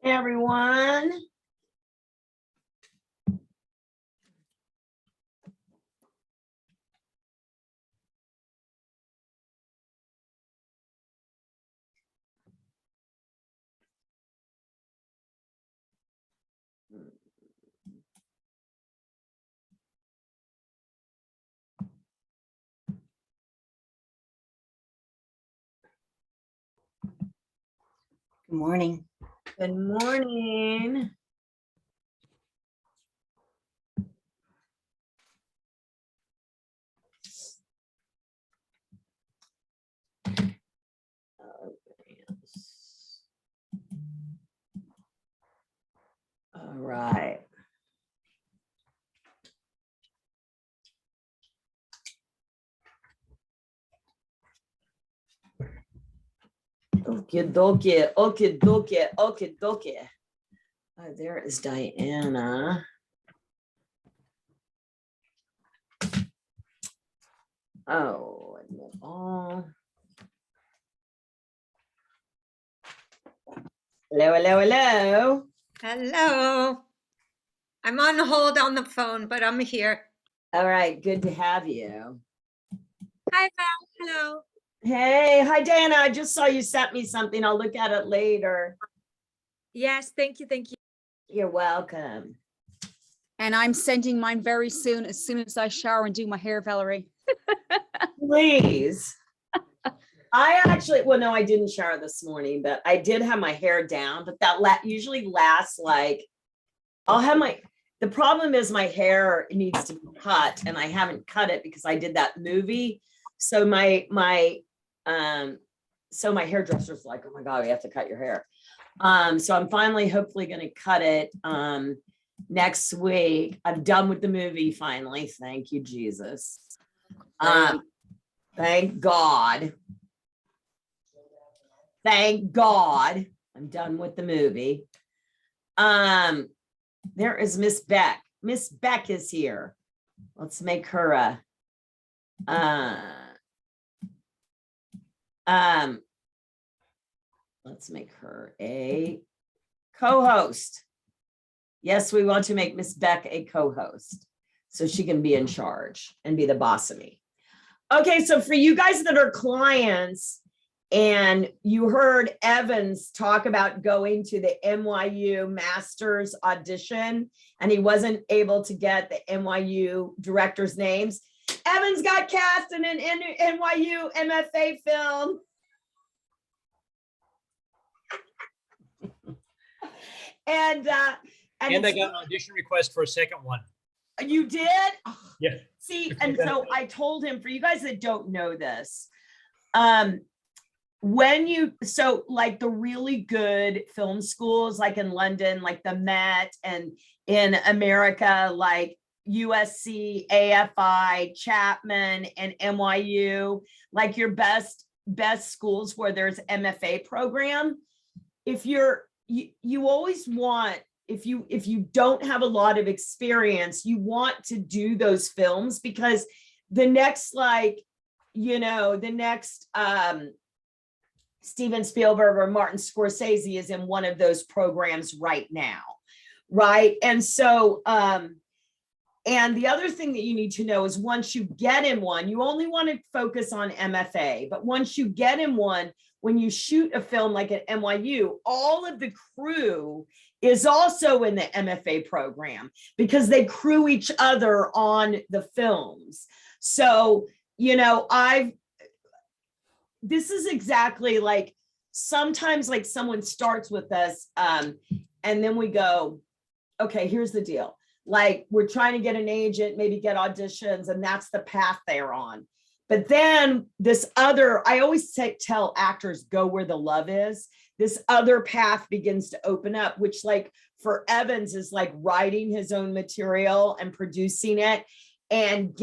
Everyone. Good morning. Good morning. All right. Okie dokie, okie dokie, okie dokie. There is Diana. Oh, admit all. Hello, hello, hello. Hello. I'm on hold on the phone, but I'm here. All right, good to have you. Hi, Val. Hello. Hey, hi, Diana. I just saw you sent me something. I'll look at it later. Yes, thank you. Thank you. You're welcome. And I'm sending mine very soon as I shower and do my hair, Valerie. Please. I actually, well, no, I didn't shower this morning, but I did have my hair down, but that usually lasts like, I'll have the problem is my hair needs to be cut and I haven't cut it because I did that movie. So my hairdresser's like, oh my God, we have to cut your hair. So I'm finally hopefully going to cut it next week. I'm done with the movie finally. Thank you, Jesus. Thank God. Thank God. I'm done with the movie. There is Miss Beck. Miss Beck is here. Let's make her let's make her a co-host. Yes, we want to make Miss Beck a co-host so she can be in charge and be the boss of me. Okay, so for you guys that are clients and you heard Evans talk about going to the NYU Masters audition and he wasn't able to get the NYU directors' names, Evans got cast in an NYU MFA film. And I got an audition request for a second one. You did? Yeah. See, and so I told him, for you guys that don't know this, so like the really good film schools, like in London, like the Met, and in America, like USC, AFI, Chapman, and NYU, like your best schools where there's MFA program. If you always want, if you don't have a lot of experience, you want to do those films because the next, like, you know, the next Steven Spielberg or Martin Scorsese is in one of those programs right now, right? And so, and the other thing that you need to know is once you get in one, you only want to focus on MFA, but once you get in one, when you shoot a film like at NYU, all of the crew is also in the MFA program because they crew each other on the films. So, you know, this is exactly like, sometimes like someone starts with us and then we go, okay, here's the deal. Like we're trying to get an agent, maybe get auditions, and that's the path they're on. But then this other, I always tell actors, go where the love is. This other path begins to open up, which like for Evans is like writing his own material and producing it and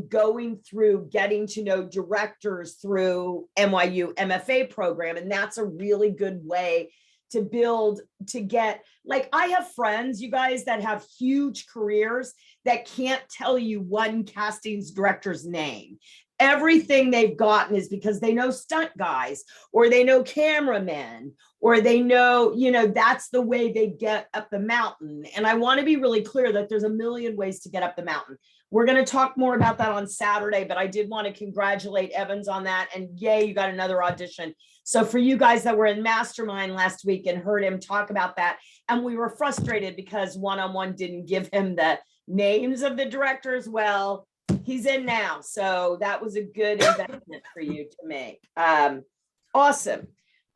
going through getting to know directors through NYU MFA program. And that's a really good way to build, to get, like, I have friends, you guys, that have huge careers that can't tell you one casting director's name. everything they've gotten is because they know stunt guys, or they know cameramen, or they know, that's the way they get up the mountain. And I want to be really clear that there's a million ways to get up the mountain. We're going to talk more about that on Saturday, but I did want to congratulate Evans on that. And yay, you got another audition. So for you guys that were in Mastermind last week and heard him talk about that, and we were frustrated because One-on-One didn't give him the names of the directors, well, he's in now. So that was a good investment for you to make. Awesome.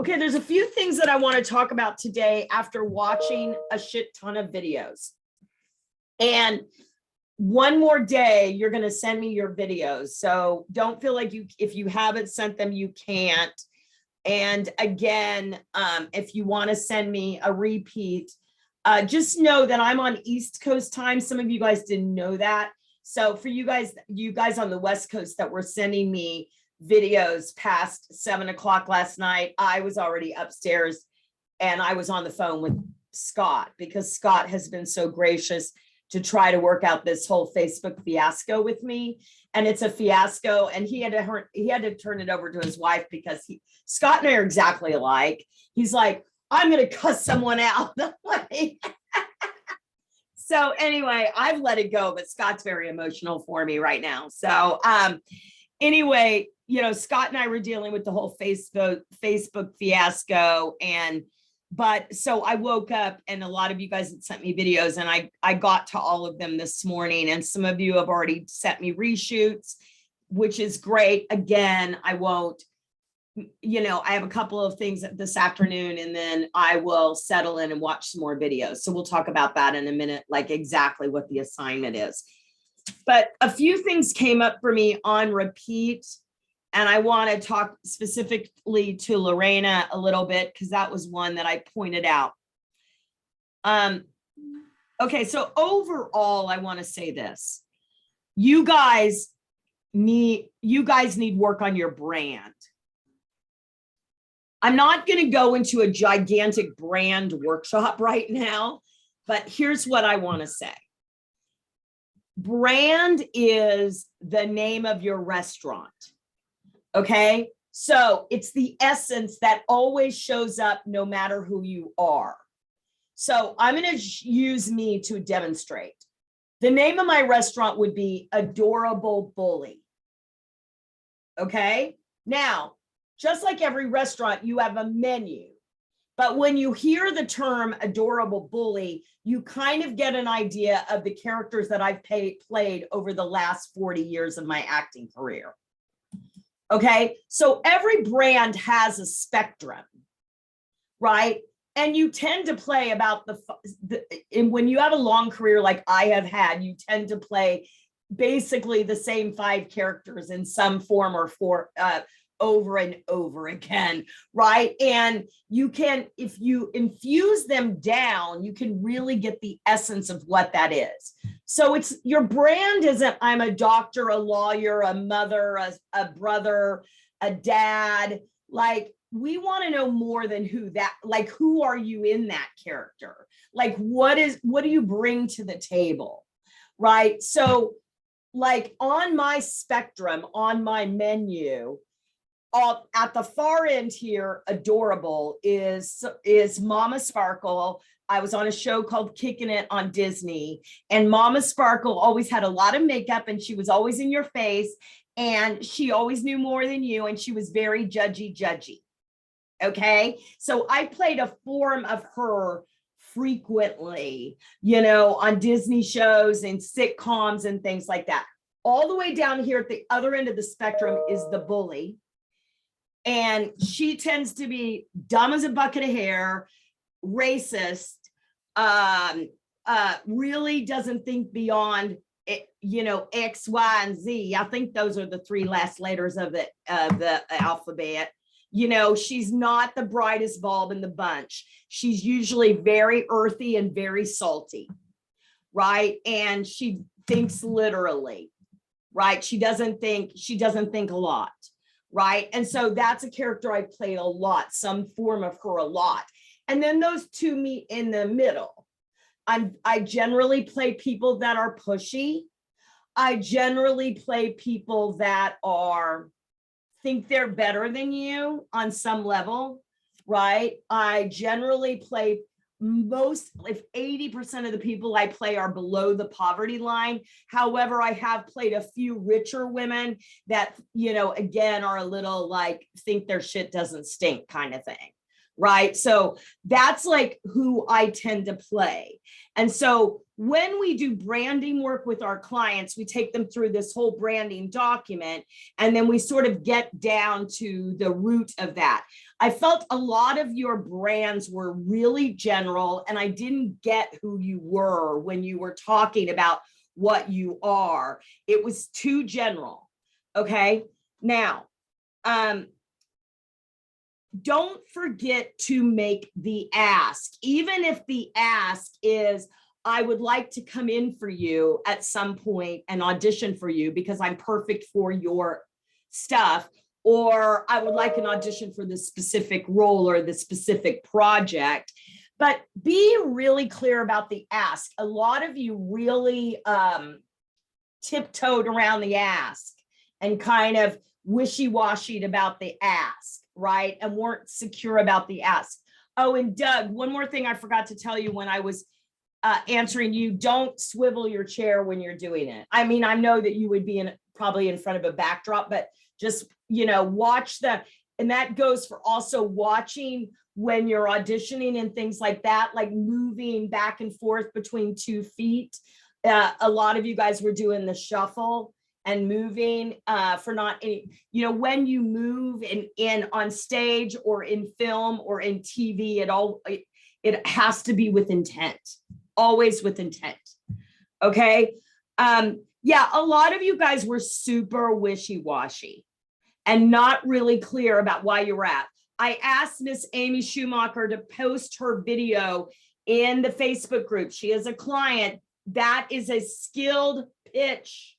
Okay, there's a few things that I want to talk about today after watching a shit ton of videos. And one more day, you're going to send me your videos. So don't feel like if you haven't sent them, you can't. And again, if you want to send me a repeat, just know that I'm on East Coast time. Some of you guys didn't know that. So for you guys on the West Coast that were sending me videos past 7 o'clock last night, I was already upstairs and I was on the phone with Scott, because Scott has been so gracious to try to work out this whole Facebook fiasco with me. And it's a fiasco, and he had to turn it over to his wife, because Scott and I are exactly alike. He's like, I'm going to cuss someone out. So anyway, I've let it go, but Scott's very emotional for me right now. So anyway, Scott and I were dealing with the whole Facebook fiasco. But so I woke up, and a lot of you guys had sent me videos, and I got to all of them this morning. And some of you have already sent me reshoots, which is great. Again, I won't, I have a couple of things this afternoon, and then I will settle in and watch some more videos. So we'll talk about that in a minute, like exactly what the assignment is. But a few things came up for me on repeat. And I want to talk specifically to Lorena a little bit, because that was one that I pointed out. Okay, so overall, I want to say this. You guys need work on your brand. I'm not going to go into a gigantic brand workshop right now, but here's what I want to say. Brand is the name of your restaurant. Okay, so it's the essence that always shows up no matter who you are. So I'm going to use me to demonstrate. The name of my restaurant would be Adorable Bully. Okay, now, just like every restaurant, you have a menu. But when you hear the term Adorable Bully, you kind of get an idea of the characters that I've played over the last 40 years of my acting career. Okay, so every brand has a spectrum, right? And you tend to play about and when you have a long career like I have had, you tend to play basically the same 5 characters in some form or over and over again, right? And you can, if you infuse them down, you can really get the essence of what that is. So it's, your brand isn't, I'm a doctor, a lawyer, a mother, a brother, a dad. Like, we want to know more than who are you in that character? Like, what do you bring to the table? Right? So like on my spectrum, on my menu, at the far end here, Adorable is Mama Sparkle. I was on a show called Kicking It on Disney, and Mama Sparkle always had a lot of makeup, and she was always in your face, and she always knew more than you, and she was very judgy. Okay, so I played a form of her frequently, on Disney shows and sitcoms and things like that. All the way down here at the other end of the spectrum is the bully. And she tends to be dumb as a bucket of hair, racist, really doesn't think beyond, X, Y, and Z. I think those are the 3 last letters of the alphabet. She's not the brightest bulb in the bunch. She's usually very earthy and very salty, right? And she thinks literally, right? She doesn't think a lot. Right. And so that's a character I played a lot, some form of her a lot. And then those two meet in the middle. I generally play people that are pushy. I generally play people that think they're better than you on some level, right? I generally play if 80% of the people I play are below the poverty line. However, I have played a few richer women that, again, are a little like think their shit doesn't stink kind of thing. Right. So that's like who I tend to play. And so when we do branding work with our clients, we take them through this whole branding document, and then we sort of get down to the root of that. I felt a lot of your brands were really general, and I didn't get who you were when you were talking about what you are. It was too general. Okay. Now, don't forget to make the ask, even if the ask is, I would like to come in for you at some point and audition for you because I'm perfect for your stuff, or I would like an audition for this specific role or the specific project. But be really clear about the ask. A lot of you really tiptoed around the ask and kind of wishy-washied about the ask, right? And weren't secure about the ask. Oh, and Doug, one more thing I forgot to tell you when I was answering you, don't swivel your chair when you're doing it. I mean, I know that you would be probably in front of a backdrop, but just, watch and that goes for also watching when you're auditioning and things like that, like moving back and forth between 2 feet. A lot of you guys were doing the shuffle and moving for not any, when you move in on stage or in film or in TV, it has to be with intent, always with intent. Okay. Yeah, a lot of you guys were super wishy-washy and not really clear about why you were at. I asked Miss Amy Schumacher to post her video in the Facebook group. She is a client. That is a skilled pitch.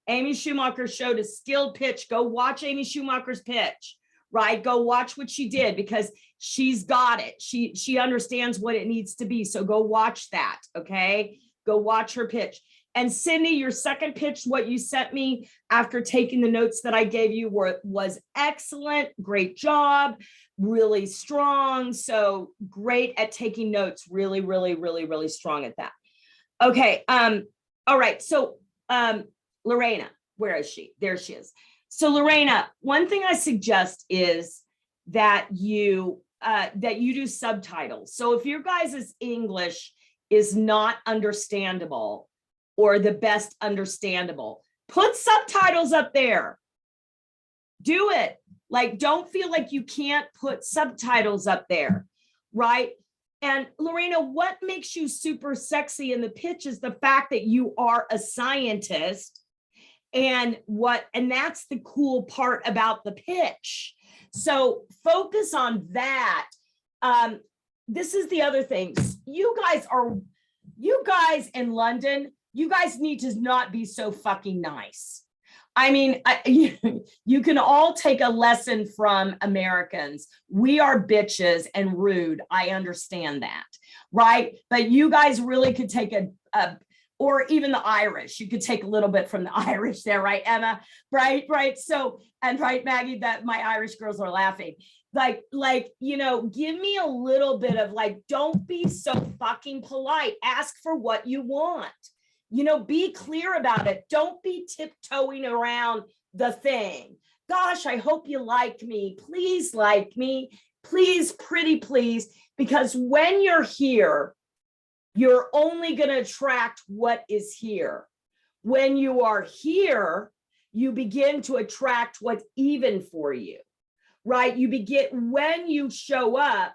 Amy Schumacher showed a skilled pitch. Go watch Amy Schumacher's pitch, right? Go watch what she did because she's got it. She understands what it needs to be. So go watch that, okay? Go watch her pitch. And Cindy, your second pitch, what you sent me after taking the notes that I gave you was excellent. Great job. Really strong. So great at taking notes. Really, really, really, really strong at that. Okay. All right. So, Lorena, where is she? There she is. So Lorena, one thing I suggest is that you do subtitles. So if your guys' English is not understandable or the best understandable, put subtitles up there. Do it. Like, don't feel like you can't put subtitles up there, right? And Lorena, what makes you super sexy in the pitch is the fact that you are a scientist. And that's the cool part about the pitch. So focus on that. This is the other thing. You guys in London, you guys need to not be so fucking nice. I mean, you can all take a lesson from Americans. We are bitches and rude. I understand that, right? But you guys really could take or even the Irish, you could take a little bit from the Irish there, right, Emma? Right. So, and right, Maggie, that my Irish girls are laughing. Like, give me a little bit of don't be so fucking polite. Ask for what you want. Be clear about it. Don't be tiptoeing around the thing. Gosh, I hope you like me. Please like me. Please, pretty please. Because when you're here, you're only going to attract what is here. When you are here, you begin to attract what's even for you, right? When you show up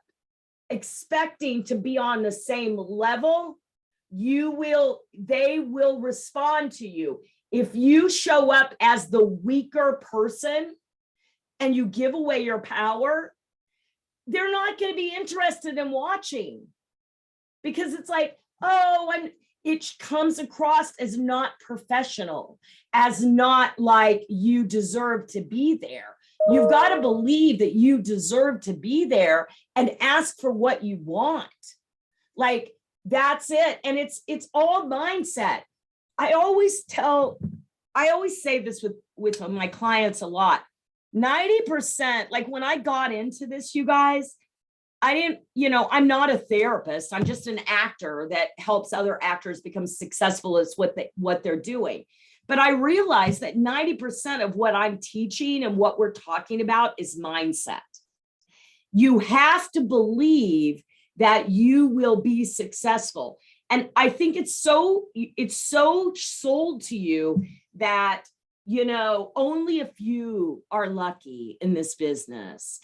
expecting to be on the same level, they will respond to you. If you show up as the weaker person and you give away your power, they're not going to be interested in watching. Because it's like, it comes across as not professional, as not like you deserve to be there. You've got to believe that you deserve to be there and ask for what you want. Like, that's it. And it's all mindset. I always tell I always say this with my clients a lot. 90%, like when I got into this, you guys, I didn't, I'm not a therapist. I'm just an actor that helps other actors become successful as what they're doing. But I realized that 90% of what I'm teaching and what we're talking about is mindset. You have to believe that you will be successful. And I think it's so sold to you that, only a few are lucky in this business.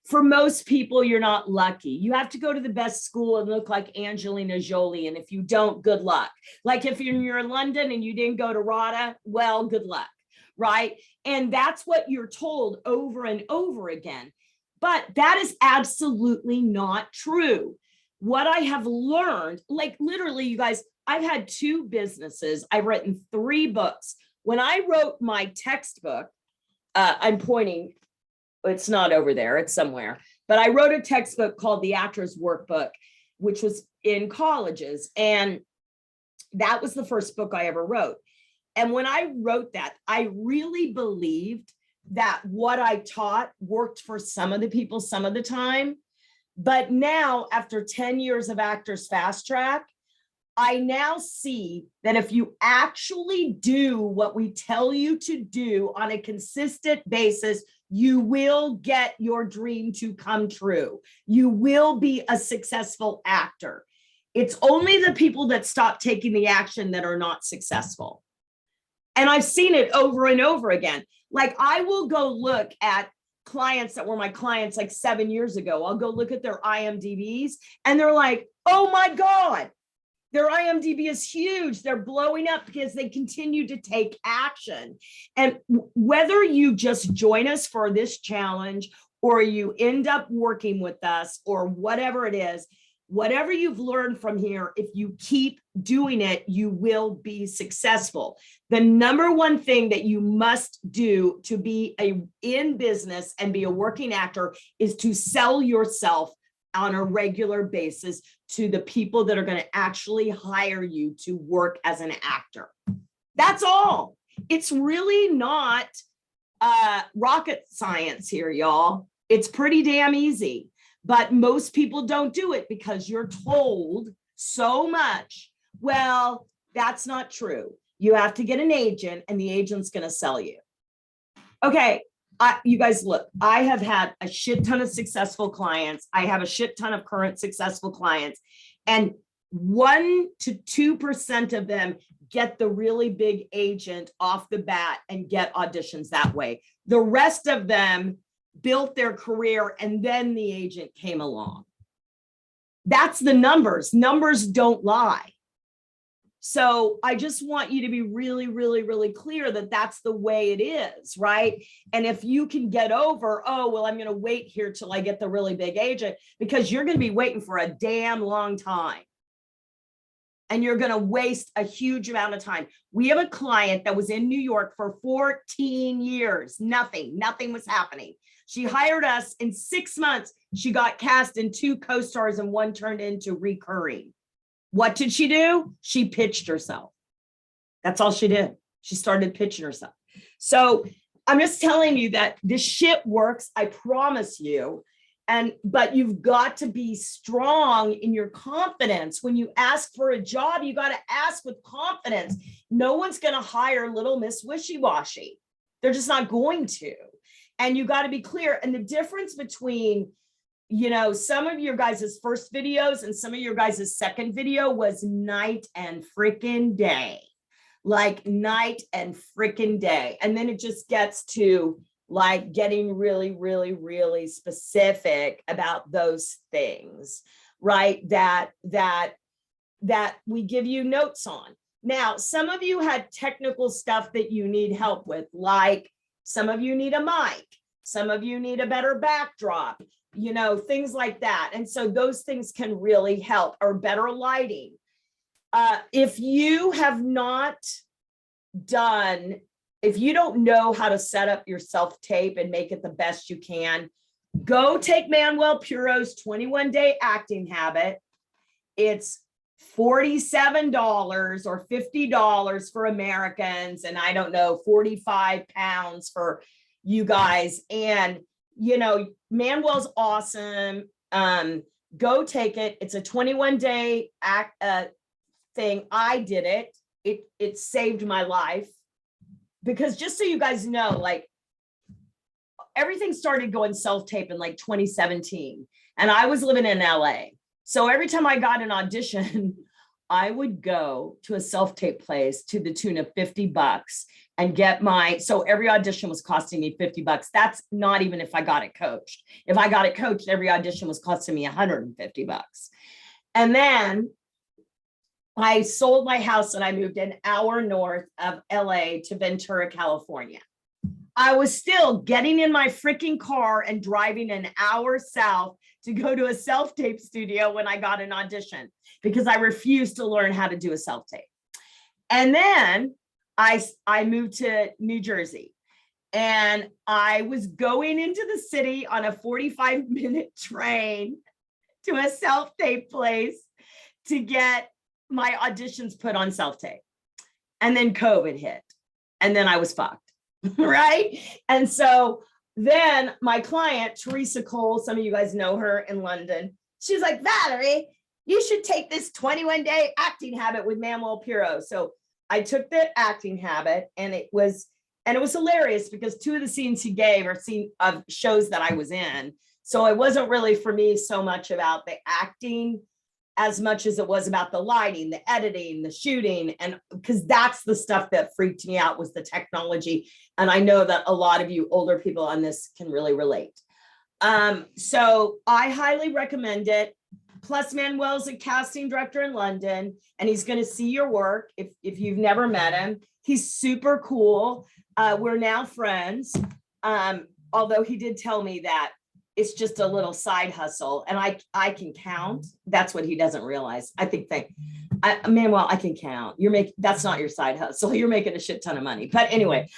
For most people, you're not lucky. You have to go to the best school and look like Angelina Jolie. And if you don't, good luck. Like if you're in London and you didn't go to RADA, well, good luck, right? And that's what you're told over and over again. But that is absolutely not true. What I have learned, like literally, you guys, I've had 2 businesses. I've written 3 books. When I wrote my textbook, I'm pointing, it's not over there, it's somewhere, but I wrote a textbook called The Actor's Workbook, which was in colleges. And that was the first book I ever wrote. And when I wrote that, I really believed that what I taught worked for some of the people some of the time. But now, after 10 years of Actors Fast Track, I now see that if you actually do what we tell you to do on a consistent basis, you will get your dream to come true. You will be a successful actor. It's only the people that stop taking the action that are not successful. And I've seen it over and over again. Like I will go look at clients that were my clients like 7 years ago. I'll go look at their IMDb's and they're like, oh my God, their IMDb is huge. They're blowing up because they continue to take action. And whether you just join us for this challenge or you end up working with us or whatever it is, whatever you've learned from here, if you keep doing it, you will be successful. The number one thing that you must do to be in business and be a working actor is to sell yourself on a regular basis to the people that are going to actually hire you to work as an actor. That's all. It's really not rocket science here, y'all. It's pretty damn easy. But most people don't do it because you're told so much. Well, that's not true. You have to get an agent and the agent's going to sell you. Okay, you guys look, I have had a shit ton of successful clients. I have a shit ton of current successful clients. And 1 to 2% of them get the really big agent off the bat and get auditions that way. The rest of them built their career and then the agent came along. That's the numbers. Numbers don't lie. So I just want you to be really, really, really clear that that's the way it is, right? And if you can get over, oh, well, I'm going to wait here till I get the really big agent, because you're going to be waiting for a damn long time. And you're going to waste a huge amount of time. We have a client that was in New York for 14 years. Nothing was happening. She hired us in 6 months. She got cast in 2 co-stars and 1 turned into recurring. What did she do? She pitched herself. That's all she did. She started pitching herself. So I'm just telling you that this shit works. I promise you. But you've got to be strong in your confidence. When you ask for a job, you got to ask with confidence. No one's going to hire little Miss Wishy-Washy. They're just not going to. And you got to be clear. And the difference between, some of your guys' first videos and some of your guys' second video was night and freaking day. Like night and freaking day. And then it just gets to like getting really, really, really specific about those things, right? That we give you notes on. Now, some of you had technical stuff that you need help with, like some of you need a mic, some of you need a better backdrop, things like that. And so those things can really help, or better lighting. If you have not done, if you don't know how to set up your self-tape and make it the best you can, go take Manuel Puro's 21-day acting habit. It's $47 or $50 for Americans, and I don't know, 45 pounds for you guys. And, you know, Manuel's awesome. Go take it. It's a 21-day thing. I did it. It saved my life, because just so you guys know, like, everything started going self-tape in like 2017, and I was living in LA. So every time I got an audition, I would go to a self-tape place to the tune of $50 and get so every audition was costing me $50. That's not even if I got it coached. If I got it coached, every audition was costing me $150. And then I sold my house and I moved an hour north of LA to Ventura, California. I was still getting in my freaking car and driving an hour south to go to a self-tape studio when I got an audition, because I refused to learn how to do a self-tape. And then I moved to New Jersey, and I was going into the city on a 45-minute train to a self-tape place to get my auditions put on self-tape. And then COVID hit, and then I was fucked, right? And so then my client, Teresa Cole, some of you guys know her in London, she's like, Valerie, you should take this 21-day acting habit with Manuel Piro. So I took the acting habit, and it was hilarious, because two of the scenes he gave are scenes of shows that I was in. So it wasn't really for me so much about the acting as much as it was about the lighting, the editing, the shooting. And because that's the stuff that freaked me out, was the technology. And I know that a lot of you older people on this can really relate. So I highly recommend it. Plus, Manuel's a casting director in London, and he's going to see your work if you've never met him. He's super cool. We're now friends. Although he did tell me that it's just a little side hustle, and I can count. That's what he doesn't realize. I think Manuel, I can count. That's not your side hustle. You're making a shit ton of money. But anyway,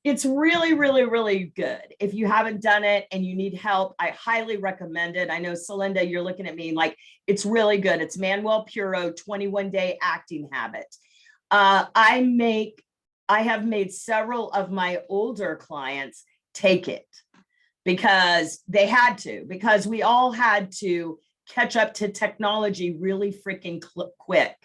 it's really, really, really good. If you haven't done it and you need help, I highly recommend it. I know, Celinda, you're looking at me like it's really good. It's Manuel Piro 21-day acting habit. I have made several of my older clients take it, because they had to, because we all had to catch up to technology really freaking quick,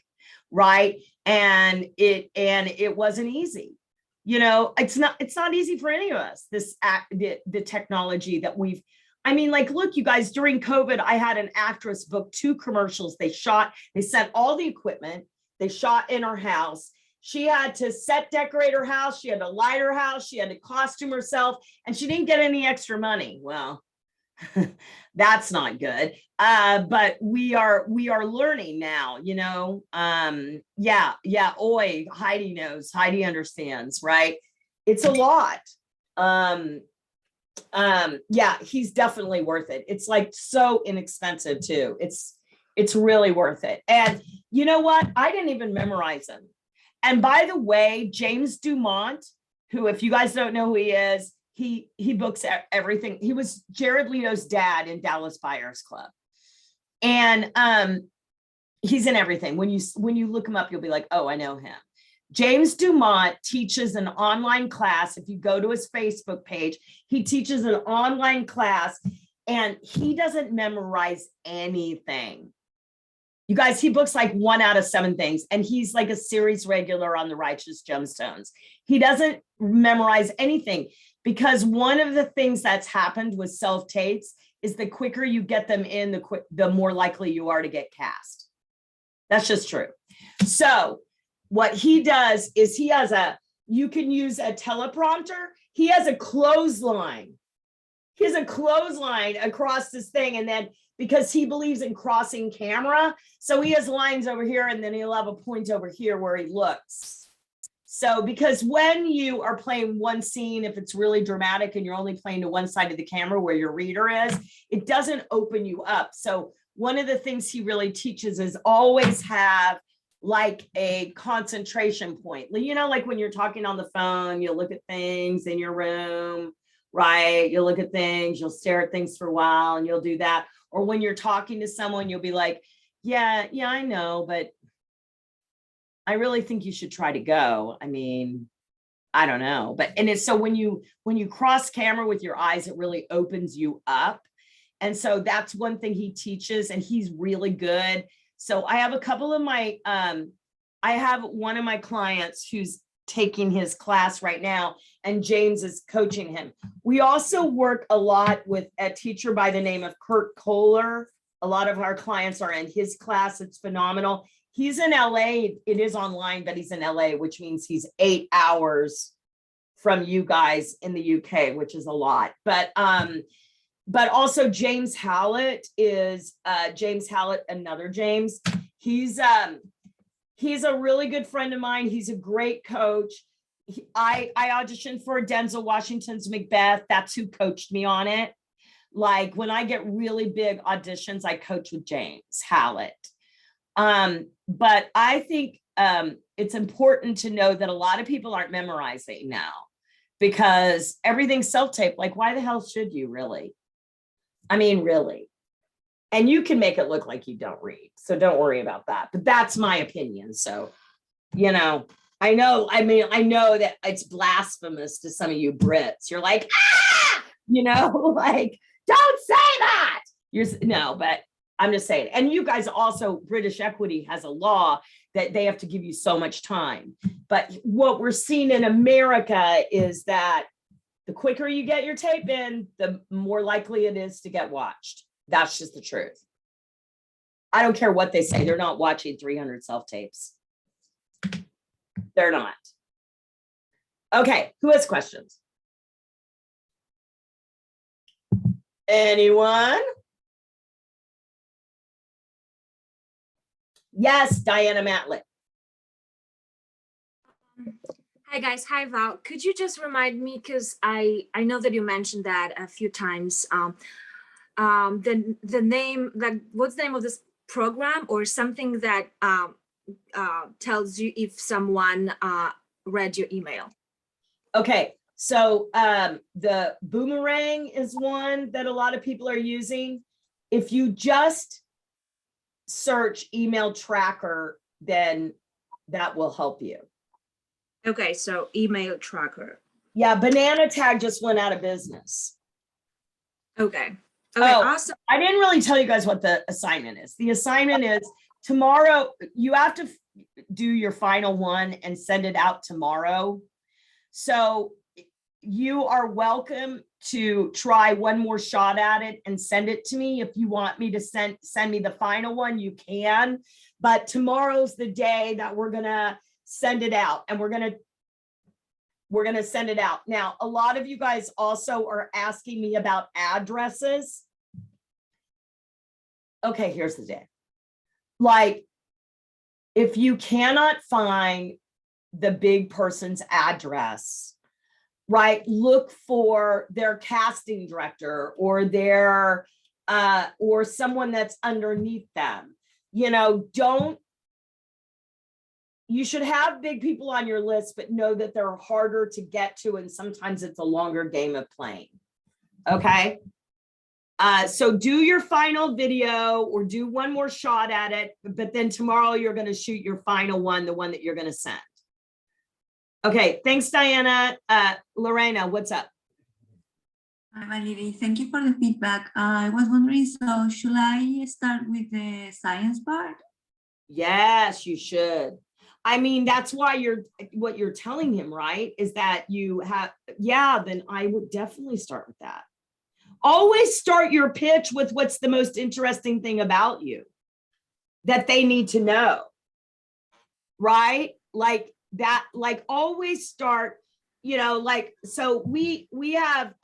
right? And it wasn't easy. You know, it's not easy for any of us, the technology that like, look, you guys, during COVID, I had an actress book 2 commercials. They sent all the equipment, they shot in her house. She had to set decorate her house. She had to light her house. She had to costume herself, and she didn't get any extra money. Well, that's not good. But we are learning now, you know. Yeah. Oi, Heidi knows. Heidi understands, right? It's a lot. Yeah, he's definitely worth it. It's like so inexpensive too. It's really worth it. And you know what? I didn't even memorize him. And by the way, James Dumont, who, if you guys don't know who he is, he books everything. He was Jared Leto's dad in Dallas Buyers Club. And he's in everything. When you look him up, you'll be like, oh, I know him. James Dumont teaches an online class. If you go to his Facebook page, he teaches an online class, and he doesn't memorize anything. You guys, he books like 1 out of 7 things, and he's like a series regular on The Righteous Gemstones. He doesn't memorize anything, because one of the things that's happened with self-tapes is the quicker you get them in, the more likely you are to get cast. That's just true. So what he does is you can use a teleprompter. He has a clothesline. He has a clothesline across this thing, and then because he believes in crossing camera. So he has lines over here, and then he'll have a point over here where he looks. So because when you are playing one scene, if it's really dramatic and you're only playing to one side of the camera where your reader is, it doesn't open you up. So one of the things he really teaches is always have like a concentration point. You know, like when you're talking on the phone, you'll look at things in your room, right? You'll look at things, you'll stare at things for a while, and you'll do that. Or when you're talking to someone, you'll be like, Yeah, I know, but I really think you should try to go. I mean, I don't know, but, and it's so when you cross camera with your eyes, it really opens you up. And so that's one thing he teaches, and he's really good. So I have a couple of my, I have one of my clients who's taking his class right now, and James is coaching him. We also work a lot with a teacher by the name of Kurt Kohler. A lot of our clients are in his class. It's phenomenal. He's in LA. It is online, but he's in LA, which means he's 8 hours from you guys in the UK, which is a lot. But also James Hallett is James Hallett, another James. He's a really good friend of mine. He's a great coach. I auditioned for Denzel Washington's Macbeth. That's who coached me on it. Like when I get really big auditions, I coach with James Hallett. But I think it's important to know that a lot of people aren't memorizing now because everything's self-tape. Like, why the hell should you really? I mean, really. And you can make it look like you don't read. So don't worry about that. But that's my opinion. So, I know that it's blasphemous to some of you Brits. You're like, like, don't say that. But I'm just saying. And you guys also, British Equity has a law that they have to give you so much time. But what we're seeing in America is that the quicker you get your tape in, the more likely it is to get watched. That's just the truth. I don't care what they say. They're not watching 300 self-tapes. They're not. Okay, who has questions? Anyone? Yes, Diana Matlick. Hi guys, hi Val. Could you just remind me, because I know that you mentioned that a few times, the name, like what's the name of this program or something that tells you if someone read your email? Okay, so the Boomerang is one that a lot of people are using. If you just search email tracker, then that will help you. Okay, so email tracker. Yeah, Banana Tag just went out of business. Okay. Okay, Oh, awesome. I didn't really tell you guys what the assignment is. The assignment is tomorrow. You have to do your final one and send it out tomorrow. So you are welcome to try one more shot at it and send it to me. If you want me to send me the final one, you can. But tomorrow's the day that we're gonna send it out, and we're gonna send it out. Now, a lot of you guys also are asking me about addresses. Okay, here's the deal. Like, if you cannot find the big person's address, right, look for their casting director or their or someone that's underneath them. You should have big people on your list, but know that they're harder to get to, and sometimes it's a longer game of playing. Okay. So do your final video or do one more shot at it, but then tomorrow you're going to shoot your final one, the one that you're going to send. Okay, thanks, Diana. Lorena, what's up? Hi, Valerie. Thank you for the feedback. I was wondering, so should I start with the science part? Yes, you should. I mean, that's why what you're telling him, right? Is that you have, then I would definitely start with that. Always start your pitch with what's the most interesting thing about you that they need to know, right? Like that, like always start, so we have,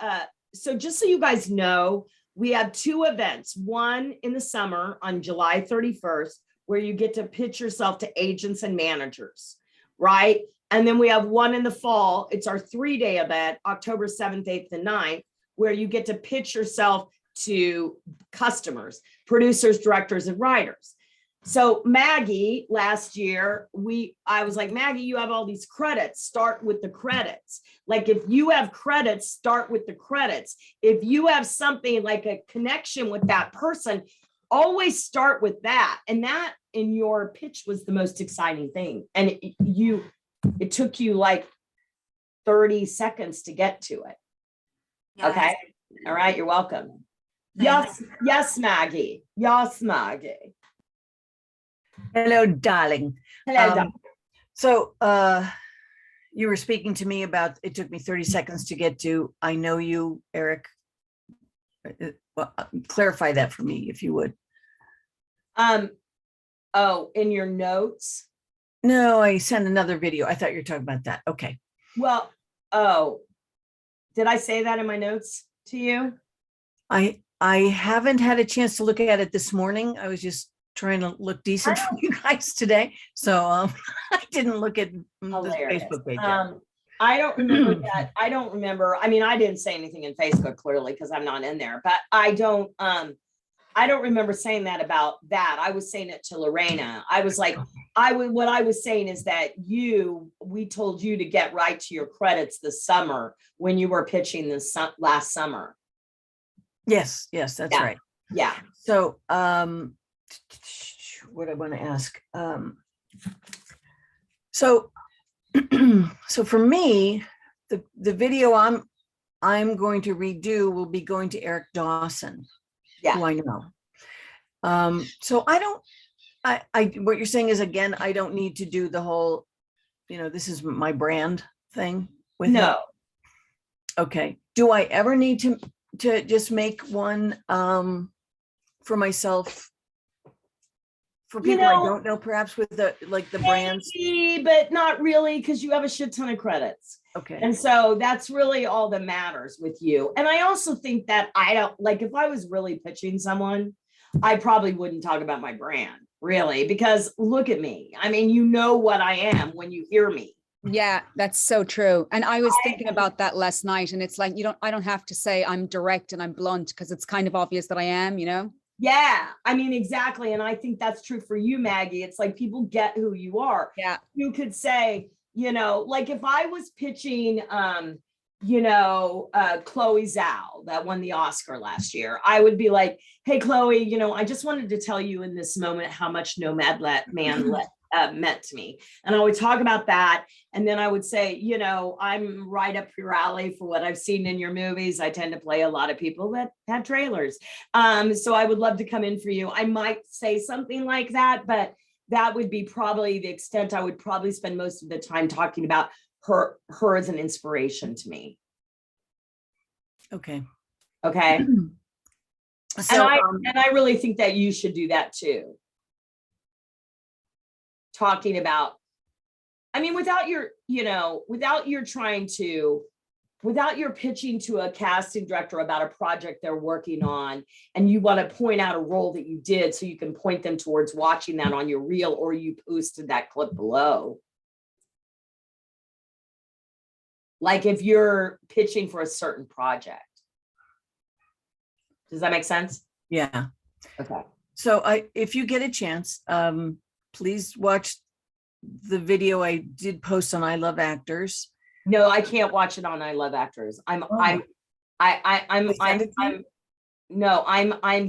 so just so you guys know, we have 2 events, one in the summer on July 31st, where you get to pitch yourself to agents and managers, right? And then we have one in the fall. It's our 3-day event, October 7th, 8th, and 9th, where you get to pitch yourself to customers, producers, directors, and writers. So Maggie, last year, I was like, Maggie, you have all these credits, start with the credits. Like if you have credits, start with the credits. If you have something like a connection with that person, always start with that. And that in your pitch was the most exciting thing. And it took you like 30 seconds to get to it. Okay. All right. You're welcome. Yes. Yes, Maggie. Yes, Maggie. Hello, darling. Hello. Um, So you were speaking to me about, it took me 30 seconds to get to, I know you, Eric. Well, clarify that for me, if you would. Oh, in your notes. No, I sent another video. I thought you were talking about that. Okay. Well, oh, did I say that in my notes to you? I haven't had a chance to look at it this morning. I was just trying to look decent for you guys today. So I didn't look at the Hilarious. Facebook page yet. I don't remember that. I don't remember. I mean, I didn't say anything in Facebook clearly because I'm not in there, but I don't remember saying that about that. I was saying it to Lorena. I was like, what I was saying is that we told you to get right to your credits this summer when you were pitching this last summer. Yes, that's Yeah. right. Yeah. So what I want to ask. So for me, the video I'm going to redo will be going to Eric Dawson, Yeah. who I know. So what you're saying is, again, I don't need to do the whole, this is my brand thing with him? No. Okay. Do I ever need to just make one for myself? For people I don't know, perhaps with the brands. Maybe, but not really, because you have a shit ton of credits. Okay. And so that's really all that matters with you. And I also think that if I was really pitching someone, I probably wouldn't talk about my brand, really, because look at me. I mean, you know what I am when you hear me. Yeah, that's so true. And I was thinking about that last night, and it's like, I don't have to say I'm direct and I'm blunt, because it's kind of obvious that I am, Yeah, I mean, exactly. And I think that's true for you, Maggie. It's like people get who you are. Yeah. You could say, like if I was pitching, Chloe Zhao that won the Oscar last year, I would be like, hey, Chloe, I just wanted to tell you in this moment how much Nomadland meant to me. And I would talk about that. And then I would say, I'm right up your alley for what I've seen in your movies. I tend to play a lot of people that had trailers. So I would love to come in for you. I might say something like that, but that would be probably the extent. I would probably spend most of the time talking about her as an inspiration to me. Okay. Okay. So and I really think that you should do that too. Talking about, I mean, without your pitching to a casting director about a project they're working on, and you want to point out a role that you did so you can point them towards watching that on your reel, or you posted that clip below. Like if you're pitching for a certain project. Does that make sense? yeah. Okay. So if you get a chance, please watch the video I did post on I Love Actors. No, I can't watch it on I Love Actors. I'm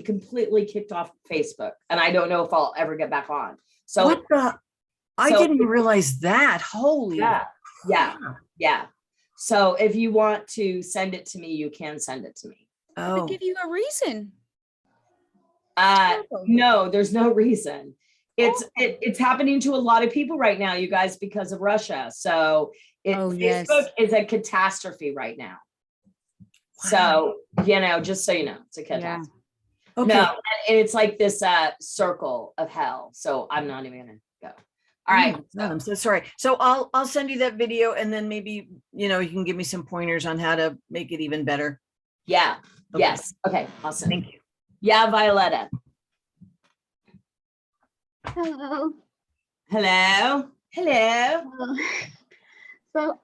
completely kicked off Facebook, and I don't know if I'll ever get back on. So What the? I so- didn't realize that. Holy. yeah. So if you want to send it to me, you can send it to me. But Oh, give you a reason. Terrible. No, there's no reason. It's happening to a lot of people right now, you guys, because of Russia. So Yes. Facebook is a catastrophe right now. So, just so you know, it's a catastrophe. okay. No, and it's like this circle of hell. So I'm not even gonna go. All right. No, I'm so sorry. So I'll send you that video, and then maybe, you can give me some pointers on how to make it even better. Yeah. Okay. Yes. Okay. Awesome. Thank you. Yeah, Violetta. Hello. Hello. Hello. So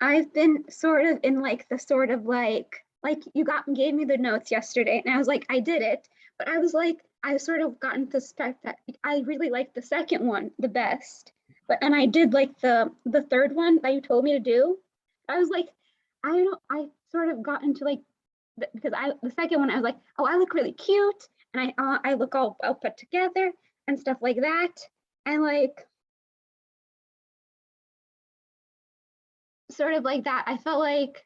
I've been sort of in like the sort of like you gave me the notes yesterday, and I was like, I did it, but I was like, I sort of gotten to suspect that I really liked the second one the best, and I did like the third one that you told me to do. I was like, I sort of got into like because the second one I was like, oh, I look really cute and I look all put together and stuff like that. And like, sort of like that, I felt like,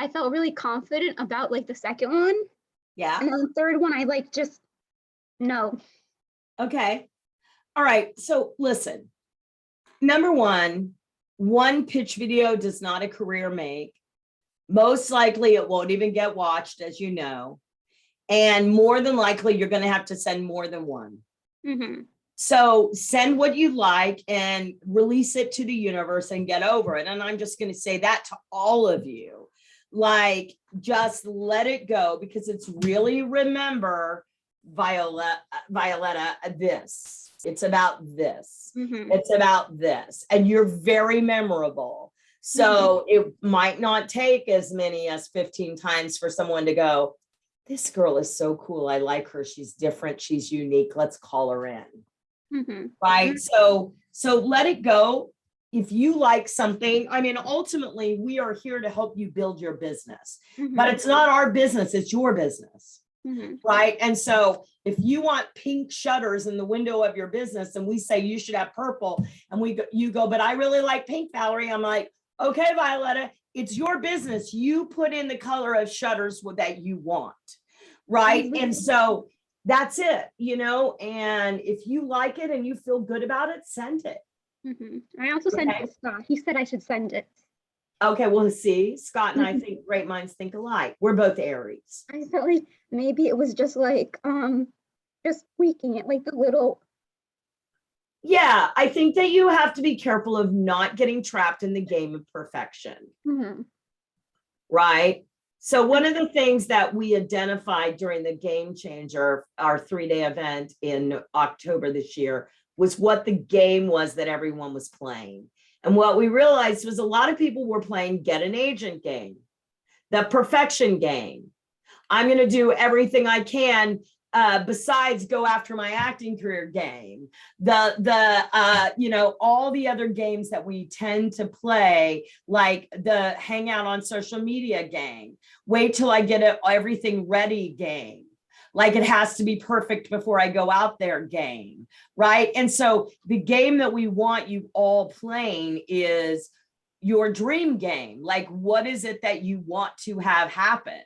I felt really confident about like the second one. Yeah. And then the third one, I like just, no. Okay. All right. So listen, number one pitch video does not a career make. Most likely it won't even get watched, as you know. And more than likely, you're going to have to send more than one. Mm-hmm. So send what you like and release it to the universe and get over it. And I'm just going to say that to all of you. Like, just let it go, because it's really, remember, Violetta, this. It's about this. Mm-hmm. It's about this. And you're very memorable. So it might not take as many as 15 times for someone to go, this girl is so cool. I like her. She's different. She's unique. Let's call her in. Mm-hmm. Right. So let it go. If you like something, I mean, ultimately, we are here to help you build your business, but it's not our business. It's your business. Mm-hmm. Right. And so if you want pink shutters in the window of your business and we say you should have purple, and you go, but I really like pink, Valerie. I'm like, okay, Violetta, it's your business. You put in the color of shutters that you want. Right. Mm-hmm. And so that's it, and if you like it and you feel good about it, send it. Mm-hmm. I also sent it to Scott. He said I should send it. Okay, well, see, Scott and I think great minds think alike. We're both Aries. I felt like maybe it was just like, just tweaking it, like the little. Yeah, I think that you have to be careful of not getting trapped in the game of perfection. Mm-hmm. Right? So one of the things that we identified during the Game Changer, our 3-day event in October this year, was what the game was that everyone was playing. And what we realized was a lot of people were playing get an agent game, the perfection game. I'm going to do everything I can besides go after my acting career game, all the other games that we tend to play, like the hang out on social media game, wait till I get everything ready game, like it has to be perfect before I go out there game, right? And so the game that we want you all playing is your dream game. Like, what is it that you want to have happen?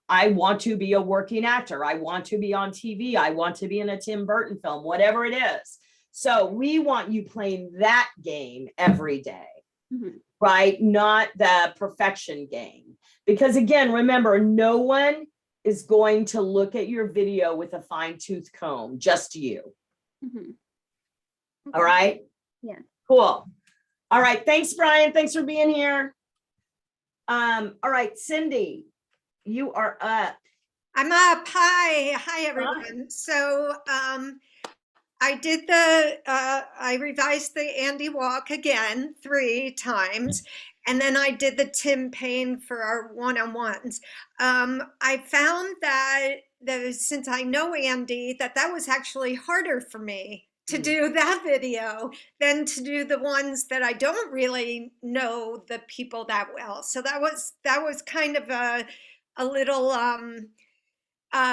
I want to be a working actor. I want to be on TV. I want to be in a Tim Burton film, whatever it is. So we want you playing that game every day, right? Not the perfection game. Because again, remember, no one is going to look at your video with a fine-tooth comb, just you. Mm-hmm. All right? Yeah. Cool. All right. Thanks, Brian. Thanks for being here. All right, Cindy, you are up. I'm up. Hi, everyone. So I revised the Andy walk again 3 times. And then I did the Tim Payne for our one-on-ones. I found that since I know Andy, that was actually harder for me to do that video than to do the ones that I don't really know the people that well. So that was kind of a little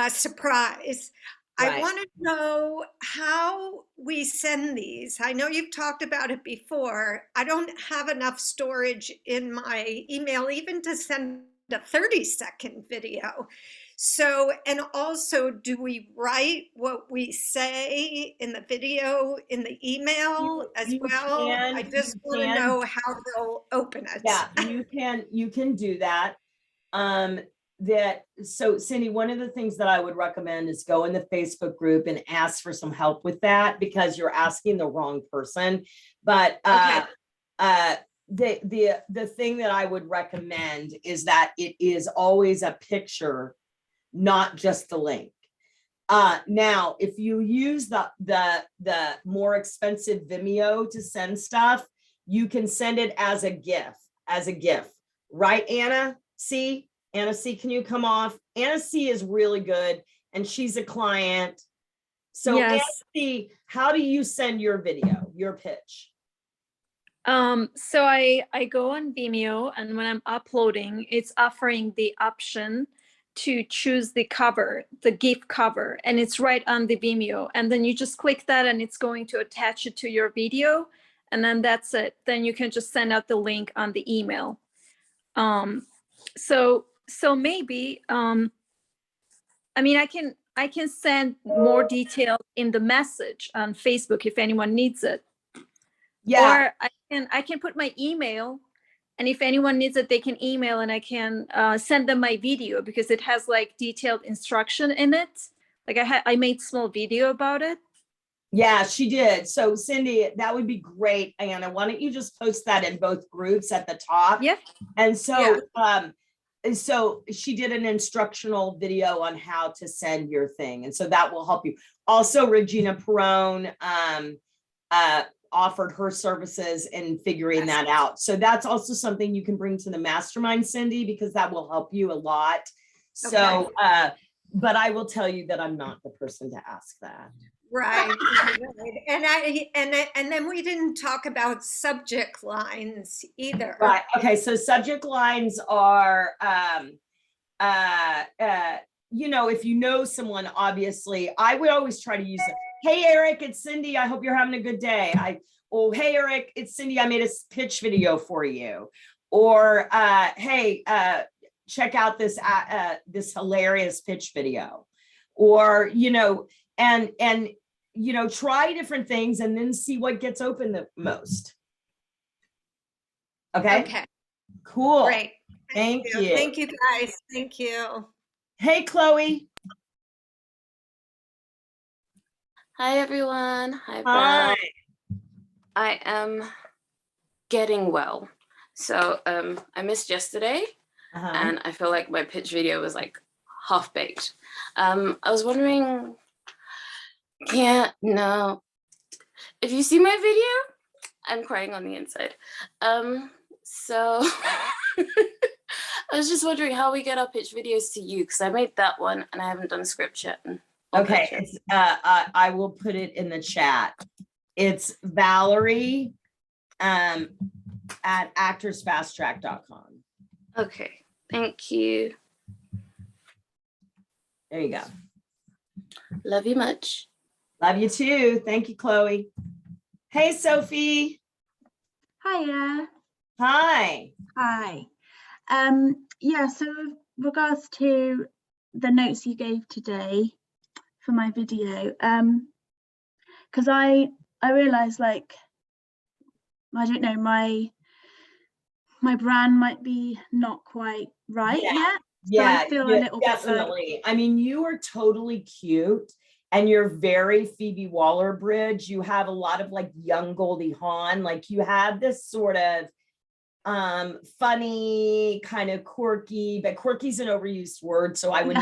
surprise. Right. I want to know how we send these. I know you've talked about it before. I don't have enough storage in my email even to send a 30-second video. So, and also, do we write what we say in the video in the email as well? I just want to know how they'll open it. Yeah, you can do that. So Cindy, one of the things that I would recommend is go in the Facebook group and ask for some help with that, because you're asking the wrong person. But the thing that I would recommend is that it is always a picture, not just the link. Now, if you use the more expensive Vimeo to send stuff, you can send it as a GIF, right, Anna C? Anna C, can you come off? Anna C is really good, and she's a client. So Yes. Anna C, how do you send your video, your pitch? So I go on Vimeo, and when I'm uploading, it's offering the option to choose the cover, the GIF cover, and it's right on the Vimeo. And then you just click that and it's going to attach it to your video. And then that's it. Then you can just send out the link on the email. So maybe, I mean, I can send more detail in the message on Facebook if anyone needs it. Yeah, Or I can put my email, and if anyone needs it, they can email, and I can send them my video because it has like detailed instruction in it. Like I made small video about it. yeah, she did. So Cindy, that would be great. Anna, why don't you just post that in both groups at the top? Yeah. And so she did an instructional video on how to send your thing. And so that will help you. Also, Regina Perone offered her services in figuring that out. So that's also something you can bring to the mastermind, Cindy, because that will help you a lot. So, but I will tell you that I'm not the person to ask that. Right. And then we didn't talk about subject lines either. Right. Okay. So subject lines are, you know, if you know someone, obviously, I would always try to use it. Hey, Eric, it's Cindy. I hope you're having a good day. Oh, hey, Eric, it's Cindy. I made a pitch video for you. Or, hey, check out this hilarious pitch video. Or, you know, and you know, try different things and then see what gets open the most. Okay. Okay. Cool. Great. Thank you. Thank you, guys. Thank you. Hey, Chloe. Hi, everyone. Hi, Hi. Val. I am getting well. So I missed yesterday, and I feel like my pitch video was like half baked. I was wondering, no. If you see my video, I'm crying on the inside. So I was just wondering how we get our pitch videos to you, because I made that one and I haven't done script yet. Okay, it's, I will put it in the chat. It's Valerie at actorsfasttrack.com. Okay, thank you. There you go. Love you much. Love you too. Thank you, Chloe. Hey, Sophie. Hiya. Hi. Hi. Yeah, so with regards to the notes you gave today for my video, because I realized, like, I don't know, my brand might be not quite right yet. So I feel a little definitely. bit like, I mean, you are totally cute and you're very Phoebe Waller-Bridge. You have a lot of like young Goldie Hawn. Like you have this sort of funny, kind of quirky, but quirky's an overused word. So I would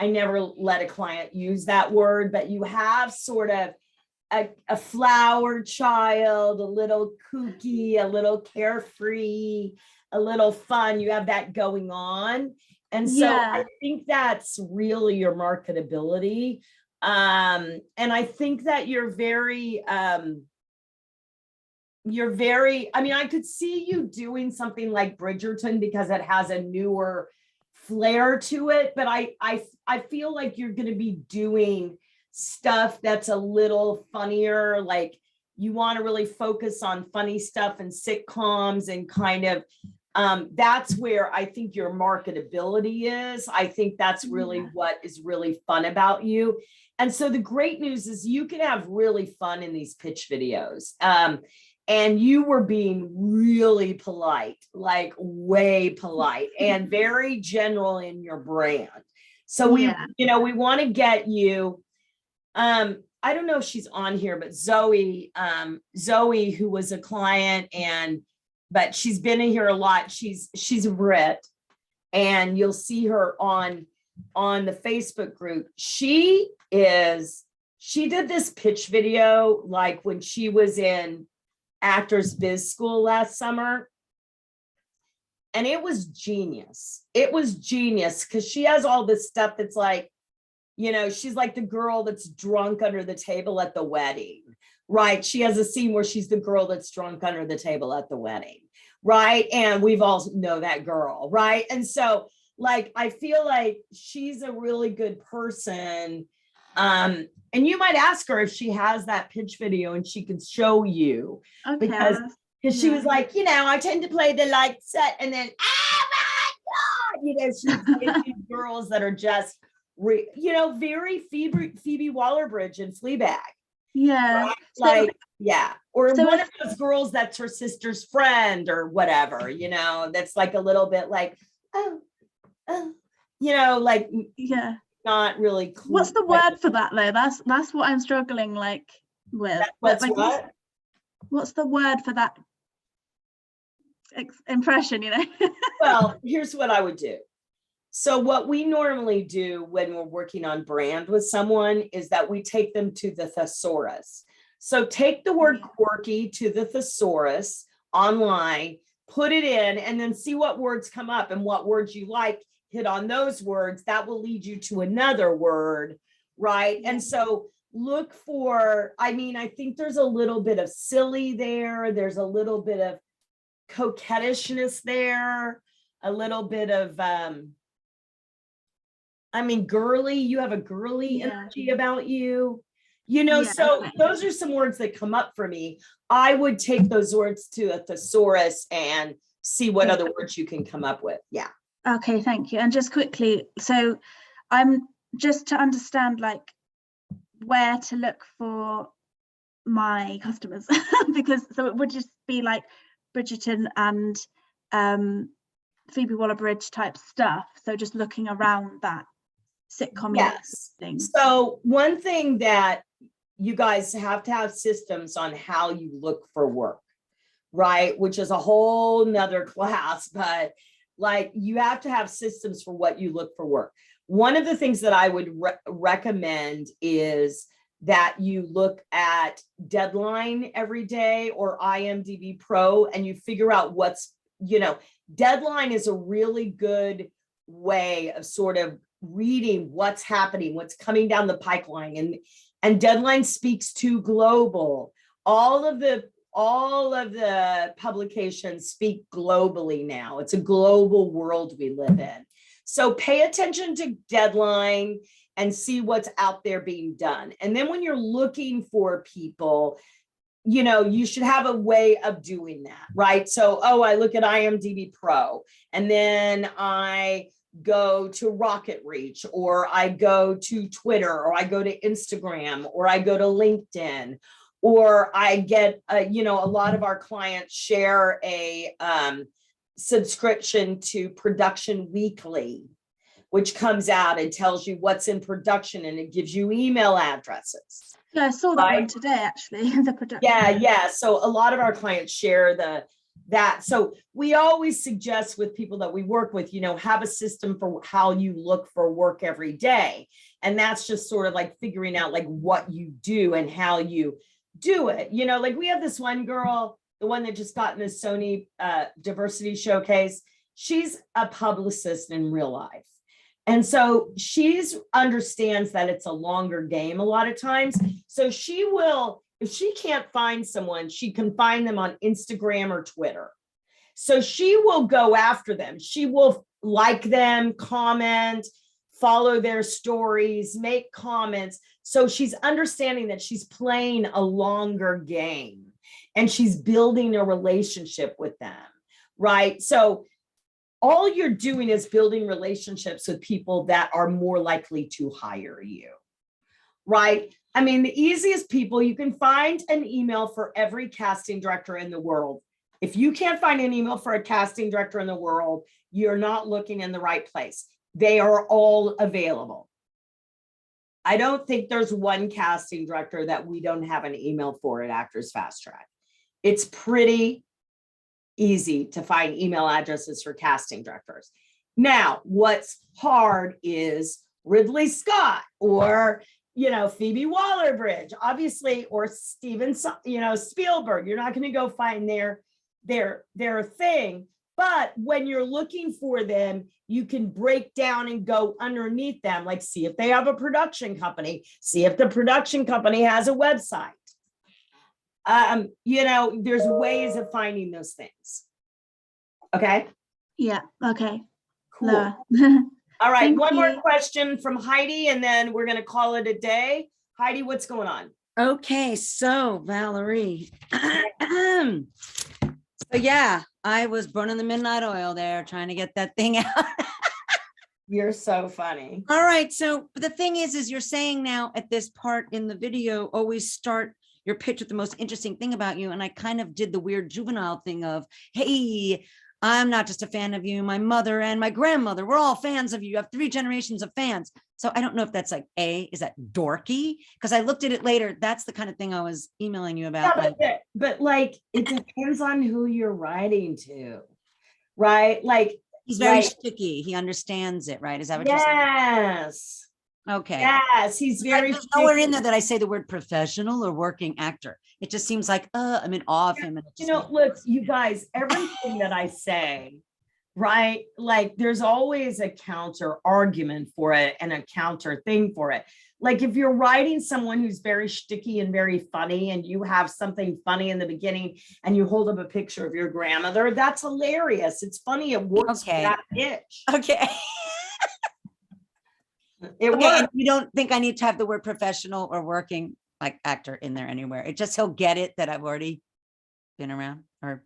never let a client use that word, but you have sort of a flower child, a little kooky, a little carefree, a little fun. You have that going on. And so I think that's really your marketability. And I think that you're very, I mean, I could see you doing something like Bridgerton because it has a newer flair to it, but I feel like you're going to be doing stuff that's a little funnier. Like you want to really focus on funny stuff and sitcoms and kind of, that's where I think your marketability is. I think that's really what is really fun about you. And so the great news is you can have really fun in these pitch videos. And you were being really polite, like way polite and very general in your brand. So we want to get you, I don't know if she's on here, but Zoe, who was a client but she's been in here a lot. She's a Brit and you'll see her on the Facebook group. She did this pitch video, like when she was in Actors Biz School last summer. And it was genius. It was genius because she has all this stuff that's like, you know, she's like the girl that's drunk under the table at the wedding. right? She has a scene where she's the girl that's drunk under the table at the wedding, right? And we've all know that girl, right? And so like, I feel like she's a really good person. And you might ask her if she has that pitch video and she can show you, Okay. because she yeah. was like, you know, I tend to play the light set and then, oh my God, you know, she's these girls that are just, you know, very Phoebe Waller-Bridge in Fleabag. Yeah. Right? So- Like, yeah. Or so one if- of those girls that's her sister's friend or whatever, you know, that's like a little bit like, oh, you know, like yeah. not really cool. What's the word for that though? That's what I'm struggling like with. What's Like, what? What's the word for that impression, you know? Well, here's what I would do. So what we normally do when we're working on brand with someone is that we take them to the thesaurus. So take the word quirky to the thesaurus online, put it in, and then see what words come up and what words you like, hit on those words. That will lead you to another word, right? And so look for, I mean, I think there's a little bit of silly there. There's a little bit of coquettishness there, a little bit of, I mean, girly, you have a girly energy about you, you know, Yeah, so okay. those are some words that come up for me. I would take those words to a thesaurus and see what other words you can come up with. Yeah. Okay, thank you. And just quickly, so I'm just to understand like where to look for my customers because so it would just be like Bridgerton and Phoebe Waller-Bridge type stuff. So just looking around that sitcom thing. So one thing that you guys have to have systems on how you look for work, right? Which is a whole nother class, but like you have to have systems for what you look for work. One of the things that I would recommend is that you look at Deadline every day or IMDb Pro and you figure out what's, you know, Deadline is a really good way of sort of reading what's happening, what's coming down the pipeline. And Deadline speaks to global. All of the publications speak globally now. It's a global world we live in. So pay attention to Deadline and see what's out there being done. And then when you're looking for people, you know, you should have a way of doing that, right? So, oh, I look at IMDb Pro, and then I go to Rocket Reach, or I go to Twitter, or I go to Instagram, or I go to LinkedIn, or I get, you know, a lot of our clients share a subscription to Production Weekly, which comes out and tells you what's in production, and it gives you email addresses. Yeah, I saw that one today, actually, the production. Yeah. So a lot of our clients share that. So we always suggest with people that we work with, you know, have a system for how you look for work every day. And that's just sort of like figuring out like what you do and how you do it. You know, like we have this one girl, the one that just got in the Sony diversity showcase. She's a publicist in real life. And so she's understands that it's a longer game a lot of times. So she will, if she can't find someone, she can find them on Instagram or Twitter. So she will go after them. She will like them, comment, follow their stories, make comments. So she's understanding that she's playing a longer game and she's building a relationship with them, right? So all you're doing is building relationships with people that are more likely to hire you, right? I mean, the easiest people, you can find an email for every casting director in the world. If you can't find an email for a casting director in the world, you're not looking in the right place. They are all available. I don't think there's one casting director that we don't have an email for at Actors Fast Track. It's pretty easy to find email addresses for casting directors. Now, what's hard is Ridley Scott or, you know, Phoebe Waller-Bridge, obviously, or Steven, you know, Spielberg. You're not going to go find their thing. But when you're looking for them, you can break down and go underneath them, like see if they have a production company, see if the production company has a website. You know, there's ways of finding those things. Okay, Yeah, okay. cool. Laura. All right, Thank one more you. question from Heidi, and then we're gonna call it a day. Heidi, what's going on? Okay, so Valerie. So yeah, I was burning the midnight oil there, trying to get that thing out. You're so funny. All right, so the thing is you're saying now at this part in the video, always start your pitch with the most interesting thing about you. And I kind of did the weird juvenile thing of, hey, I'm not just a fan of you, my mother and my grandmother, we're all fans of you. You have 3 generations of fans. So I don't know if that's like, is that dorky? Because I looked at it later. That's the kind of thing I was emailing you about. Yeah, but like, it depends on who you're writing to, right? Like, he's very like, sticky. He understands it, right? Is that what you're saying? yes. Okay. Yes, he's very. There's nowhere in there that I say the word professional or working actor. It just seems like, I'm in awe of him. And it You just know, look, you guys, everything that I say, right? Like, there's always a counter argument for it and a counter thing for it. Like, if you're writing someone who's very sticky and very funny, and you have something funny in the beginning and you hold up a picture of your grandmother, that's hilarious. It's funny. It works for Okay. that pitch. okay. It Okay, works. and you don't think I need to have the word professional or working like actor in there anywhere? It just, he'll get it that I've already been around, or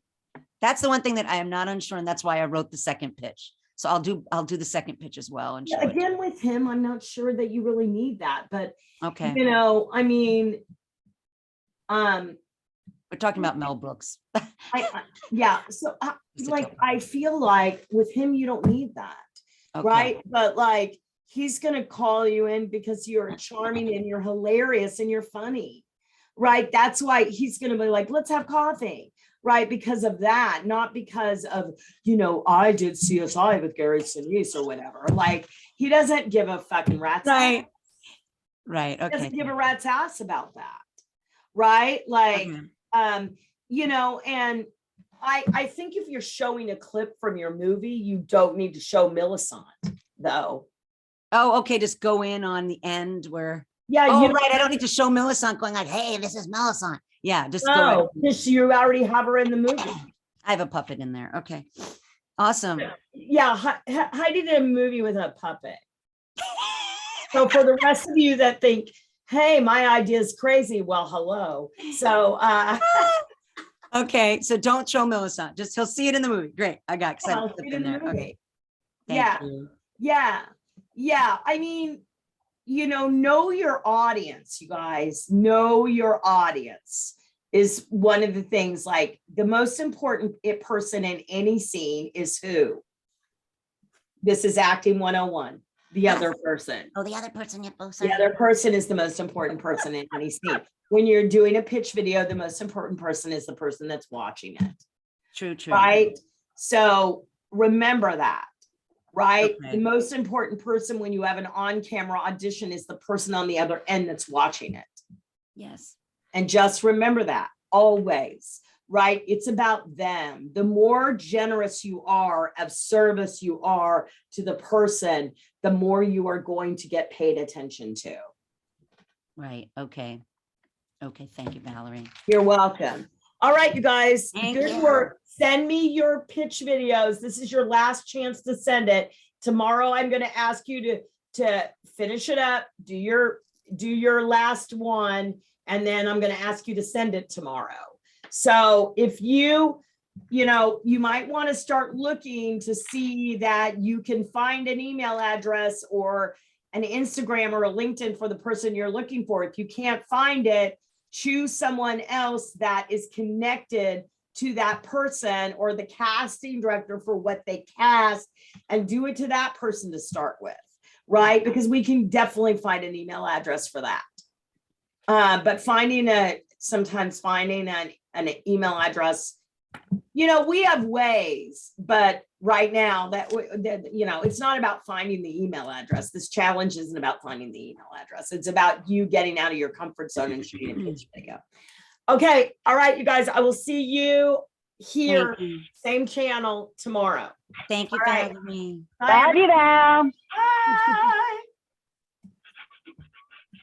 that's the one thing that I am not unsure. And that's why I wrote the second pitch. So I'll do the second pitch as well. And show it. Again, with him, I'm not sure that you really need that, but Okay. you know, I mean, We're talking about Mel Brooks. yeah. So Just a like, joke. I feel like with him, you don't need that. Okay. Right? But like, he's gonna call you in because you're charming and you're hilarious and you're funny, right? That's why he's gonna be like, let's have coffee, right? Because of that, not because of, you know, I did CSI with Gary Sinise or whatever. Like, he doesn't give a fucking rat's Right. ass. Right. He Okay. doesn't give a rat's ass about that, right? Like, Okay. you know, and I think if you're showing a clip from your movie, you don't need to show Millicent, though. Oh, okay. Just go in on the end where. Yeah, Oh, you right. I don't need to show Millicent going like, hey, this is Millicent. Yeah, just go. know, Right. because you already have her in the movie. I have a puppet in there. Okay. Awesome. Yeah, Heidi did a movie with a puppet. So for the rest of you that think, hey, my idea is crazy, well, hello. So Okay. So don't show Millicent. Just he'll see it in the movie. Great. I got I'll excited. see it in the movie. Okay. Yeah. Thank you. Yeah. I mean, you know your audience, you guys. Know your audience is one of the things. Like, the most important person in any scene is who? This is acting 101. The other person. Oh, the other person. Yep. Oh, The sorry. other person is the most important person in any scene. When you're doing a pitch video, the most important person is the person that's watching it. True. Right? So remember that, right? Okay. The most important person when you have an on-camera audition is the person on the other end that's watching it. Yes. And just remember that always, right? It's about them. The more generous you are of service you are to the person, the more you are going to get paid attention to. Right. Okay. Okay. Thank you, Valerie. You're welcome. All right, you guys, Thank good you. work. Send me your pitch videos. This is your last chance to send it. Tomorrow, I'm going to ask you to finish it up, do your last one, and then I'm going to ask you to send it tomorrow. So if you might want to start looking to see that you can find an email address or an Instagram or a LinkedIn for the person you're looking for. If you can't find it, choose someone else that is connected to that person or the casting director for what they cast, and do it to that person to start with, right? Because we can definitely find an email address for that. But sometimes finding an email address, we have ways, but right now it's not about finding the email address. This challenge isn't about finding the email address. It's about you getting out of your comfort zone and shooting a pitch video. Okay. All right, you guys, I will see you here, same channel tomorrow. Thank you All for right. having me. Bye. Bye. Bye.